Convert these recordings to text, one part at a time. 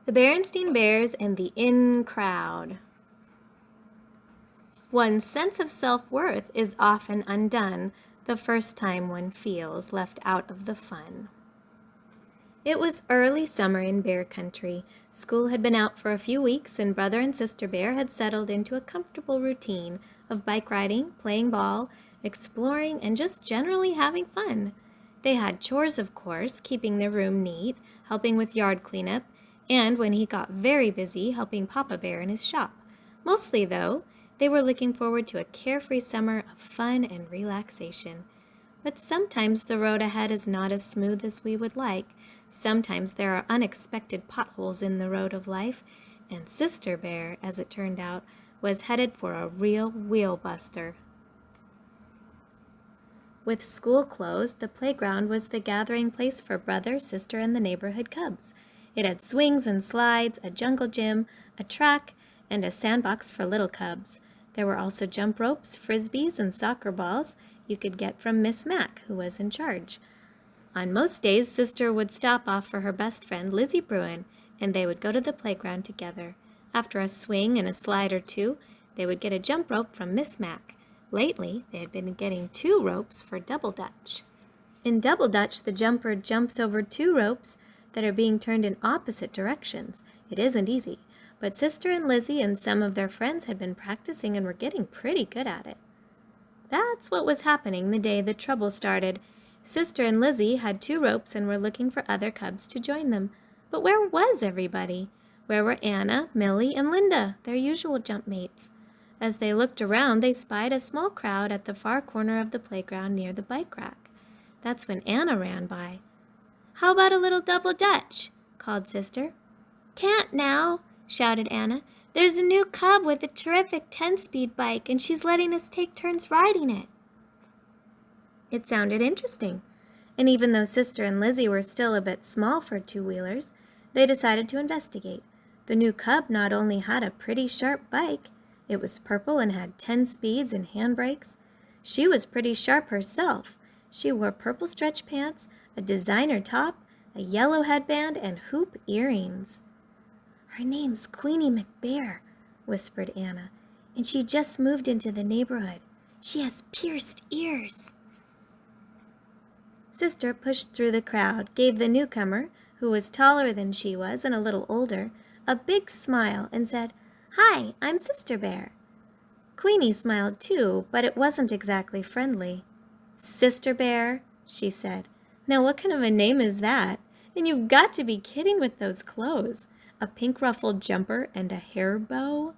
The Berenstain Bears and the In Crowd. One's sense of self-worth is often undone the first time one feels left out of the fun. It was early summer in Bear Country. School had been out for a few weeks, and Brother and Sister Bear had settled into a comfortable routine of bike riding, playing ball, exploring, and just generally having fun. They had chores, of course, keeping their room neat, helping with yard cleanup, and when he got very busy, helping Papa Bear in his shop. Mostly, though, they were looking forward to a carefree summer of fun and relaxation. But sometimes the road ahead is not as smooth as we would like. Sometimes there are unexpected potholes in the road of life, and Sister Bear, as it turned out, was headed for a real wheelbuster. With school closed, the playground was the gathering place for brother, sister, and the neighborhood cubs. It had swings and slides, a jungle gym, a track, and a sandbox for little cubs. There were also jump ropes, frisbees, and soccer balls you could get from Miss Mac, who was in charge. On most days, Sister would stop off for her best friend, Lizzie Bruin, and they would go to the playground together. After a swing and a slide or two, they would get a jump rope from Miss Mac. Lately, they had been getting 2 ropes for double dutch. In double dutch, the jumper jumps over 2 ropes that are being turned in opposite directions. It isn't easy, but Sister and Lizzie and some of their friends had been practicing and were getting pretty good at it. That's what was happening the day the trouble started. Sister and Lizzie had 2 ropes and were looking for other cubs to join them. But where was everybody? Where were Anna, Millie, and Linda, their usual jump mates? As they looked around, they spied a small crowd at the far corner of the playground near the bike rack. That's when Anna ran by. "How about a little double dutch?" called Sister. "Can't now," shouted Anna. "There's a new cub with a terrific 10-speed bike, and she's letting us take turns riding it." It sounded interesting, and even though Sister and Lizzie were still a bit small for 2-wheelers, they decided to investigate. The new cub not only had a pretty sharp bike, it was purple and had 10 speeds and handbrakes. She was pretty sharp herself. She wore purple stretch pants, a designer top, a yellow headband, and hoop earrings. "Her name's Queenie McBear," whispered Anna, "and she just moved into the neighborhood. She has pierced ears." Sister pushed through the crowd, gave the newcomer, who was taller than she was and a little older, a big smile and said, "Hi, I'm Sister Bear." Queenie smiled too, but it wasn't exactly friendly. "Sister Bear," she said. "Now what kind of a name is that? And you've got to be kidding with those clothes. A pink ruffled jumper and a hair bow?"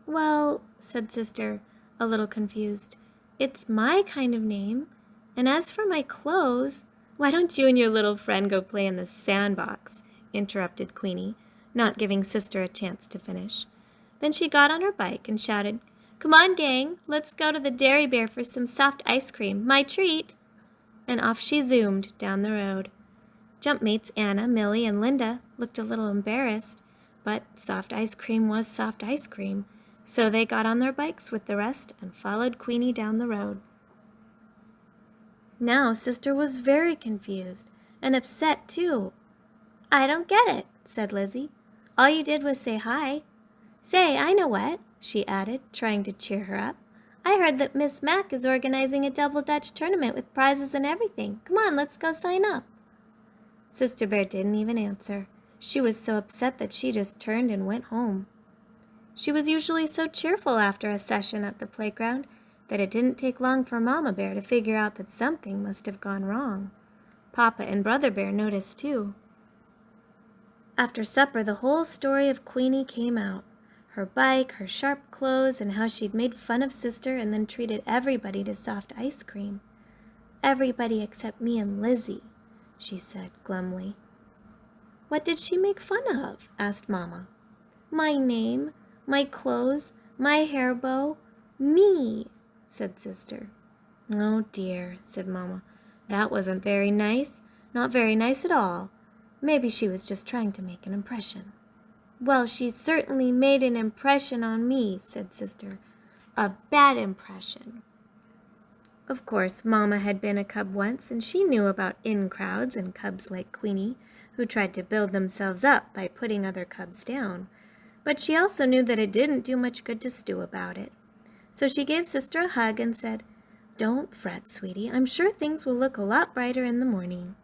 "Well," said Sister, a little confused, "it's my kind of name. And as for my clothes—" "Why don't you and your little friend go play in the sandbox?" interrupted Queenie, not giving Sister a chance to finish. Then she got on her bike and shouted, "Come on, gang, let's go to the Dairy Bear for some soft ice cream, my treat." And off she zoomed down the road. Jumpmates Anna, Millie, and Linda looked a little embarrassed, but soft ice cream was soft ice cream, so they got on their bikes with the rest and followed Queenie down the road. Now Sister was very confused and upset too. "I don't get it," said Lizzie. "All you did was say hi. Say, I know what," she added, trying to cheer her up. "I heard that Miss Mac is organizing a double dutch tournament with prizes and everything. Come on, let's go sign up." Sister Bear didn't even answer. She was so upset that she just turned and went home. She was usually so cheerful after a session at the playground that it didn't take long for Mama Bear to figure out that something must have gone wrong. Papa and Brother Bear noticed too. After supper, the whole story of Queenie came out. Her bike, her sharp clothes, and how she'd made fun of Sister and then treated everybody to soft ice cream. "Everybody except me and Lizzie," she said glumly. "What did she make fun of?" asked Mama. "My name, my clothes, my hair bow, me," said Sister. "Oh dear," said Mama. "That wasn't very nice. Not very nice at all. Maybe she was just trying to make an impression." "Well, she certainly made an impression on me," said Sister. "A bad impression." Of course, Mama had been a cub once, and she knew about in-crowds and cubs like Queenie, who tried to build themselves up by putting other cubs down. But she also knew that it didn't do much good to stew about it. So she gave Sister a hug and said, "Don't fret, sweetie. I'm sure things will look a lot brighter in the morning."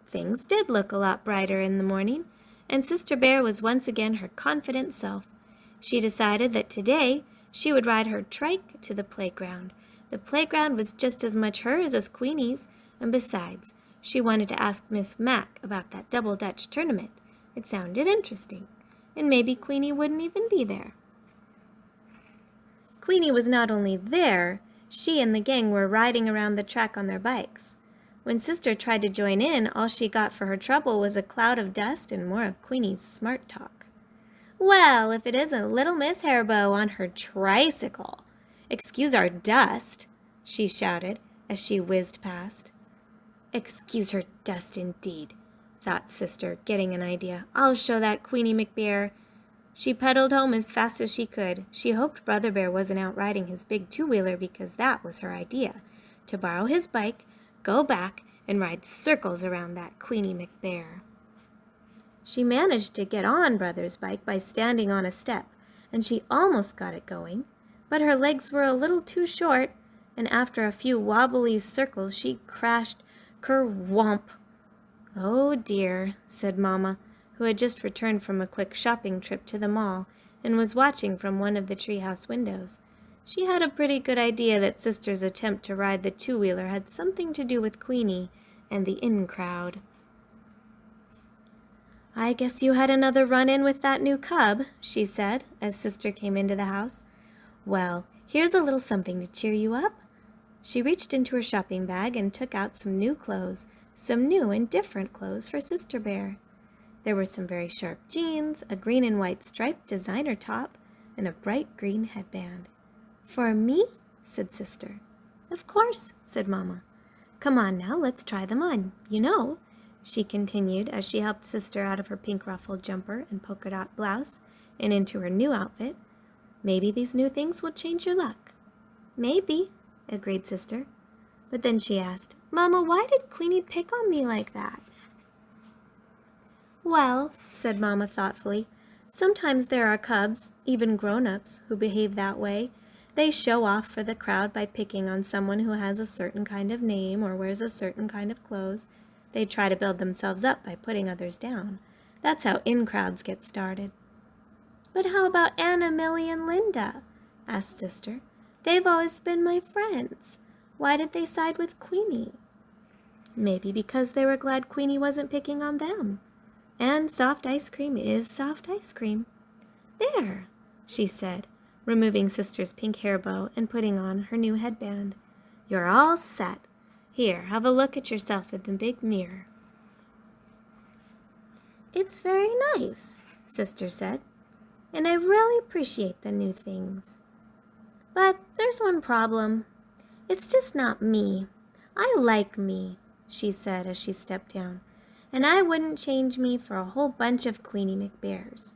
Things did look a lot brighter in the morning, and Sister Bear was once again her confident self. She decided that today she would ride her trike to the playground. The playground was just as much hers as Queenie's, and besides, she wanted to ask Miss Mac about that double Dutch tournament. It sounded interesting, and maybe Queenie wouldn't even be there. Queenie was not only there, she and the gang were riding around the track on their bikes. When Sister tried to join in, all she got for her trouble was a cloud of dust and more of Queenie's smart talk. "Well, if it isn't little Miss Hairbow on her tricycle! Excuse our dust," she shouted as she whizzed past. "Excuse her dust indeed," thought Sister, getting an idea. "I'll show that Queenie McBear." She pedaled home as fast as she could. She hoped Brother Bear wasn't out riding his big two-wheeler because that was her idea, to borrow his bike, go back, and ride circles around that Queenie McBear. She managed to get on Brother's bike by standing on a step, and she almost got it going, but her legs were a little too short, and after a few wobbly circles she crashed ker-womp. "Oh dear," said Mama, who had just returned from a quick shopping trip to the mall and was watching from one of the treehouse windows. She had a pretty good idea that Sister's attempt to ride the two-wheeler had something to do with Queenie and the in-crowd. "I guess you had another run-in with that new cub," she said, as Sister came into the house. "Well, here's a little something to cheer you up." She reached into her shopping bag and took out some new clothes, some new and different clothes for Sister Bear. There were some very sharp jeans, a green and white striped designer top, and a bright green headband. "For me?" said Sister. "Of course," said Mama. "Come on now, let's try them on. You know," she continued as she helped Sister out of her pink ruffled jumper and polka dot blouse and into her new outfit, "maybe these new things will change your luck." "Maybe," agreed Sister. But then she asked, "Mama, why did Queenie pick on me like that?" "Well," said Mama thoughtfully, "sometimes there are cubs, even grown-ups, who behave that way. They show off for the crowd by picking on someone who has a certain kind of name or wears a certain kind of clothes. They try to build themselves up by putting others down. That's how in-crowds get started." "But how about Anna, Millie, and Linda?" asked Sister. "They've always been my friends. Why did they side with Queenie?" "Maybe because they were glad Queenie wasn't picking on them. And soft ice cream is soft ice cream." "There," she said, removing Sister's pink hair bow and putting on her new headband. "You're all set. Here, have a look at yourself in the big mirror." "It's very nice," Sister said, "and I really appreciate the new things. But there's one problem. It's just not me. I like me," she said as she stepped down, "and I wouldn't change me for a whole bunch of Queenie McBears."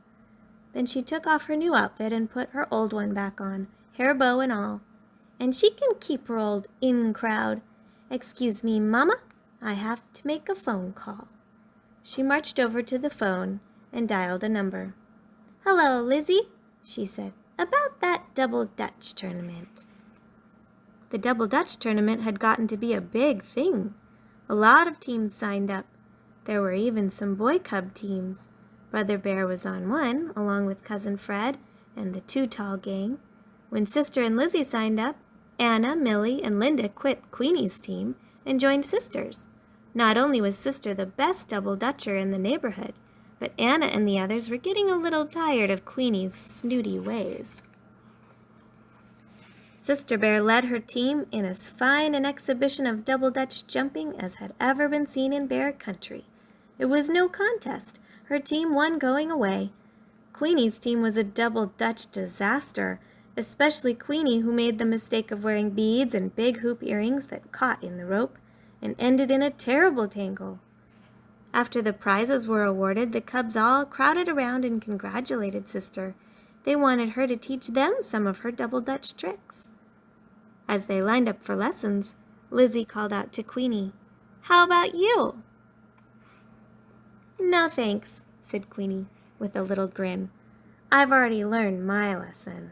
Then she took off her new outfit and put her old one back on, hair bow and all. "And she can keep her old in-crowd. Excuse me, Mama, I have to make a phone call." She marched over to the phone and dialed a number. "Hello, Lizzie," she said, "about that double Dutch tournament." The double Dutch tournament had gotten to be a big thing. A lot of teams signed up. There were even some boy cub teams. Brother Bear was on one, along with Cousin Fred and the Too Tall gang. When Sister and Lizzie signed up, Anna, Millie, and Linda quit Queenie's team and joined Sister's. Not only was Sister the best double Dutcher in the neighborhood, but Anna and the others were getting a little tired of Queenie's snooty ways. Sister Bear led her team in as fine an exhibition of double Dutch jumping as had ever been seen in Bear Country. It was no contest. Her team won going away. Queenie's team was a double Dutch disaster, especially Queenie, who made the mistake of wearing beads and big hoop earrings that caught in the rope and ended in a terrible tangle. After the prizes were awarded, the cubs all crowded around and congratulated Sister. They wanted her to teach them some of her double Dutch tricks. As they lined up for lessons, Lizzie called out to Queenie, "How about you?" "No thanks," said Queenie, with a little grin. "I've already learned my lesson."